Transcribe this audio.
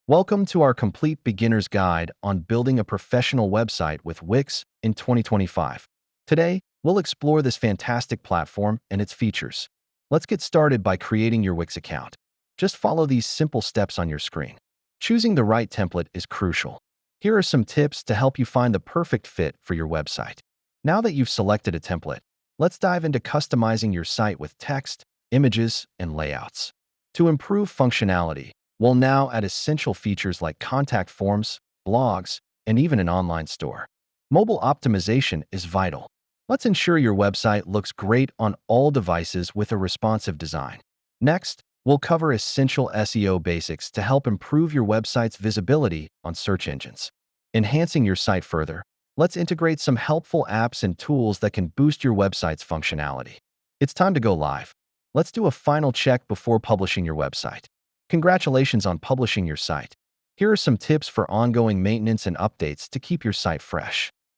Welcome to our complete beginner's guide on building a professional website with Wix in 2025. Today, we'll explore this fantastic platform and its features. Let's get started by creating your Wix account. Just follow these simple steps on your screen. Choosing the right template is crucial. Here are some tips to help you find the perfect fit for your website. Now that you've selected a template, let's dive into customizing your site with text, images, and layouts. To improve functionality, we'll now add essential features like contact forms, blogs, and even an online store. Mobile optimization is vital. Let's ensure your website looks great on all devices with a responsive design. Next, we'll cover essential SEO basics to help improve your website's visibility on search engines. Enhancing your site further, let's integrate some helpful apps and tools that can boost your website's functionality. It's time to go live. Let's do a final check before publishing your website. Congratulations on publishing your site. Here are some tips for ongoing maintenance and updates to keep your site fresh.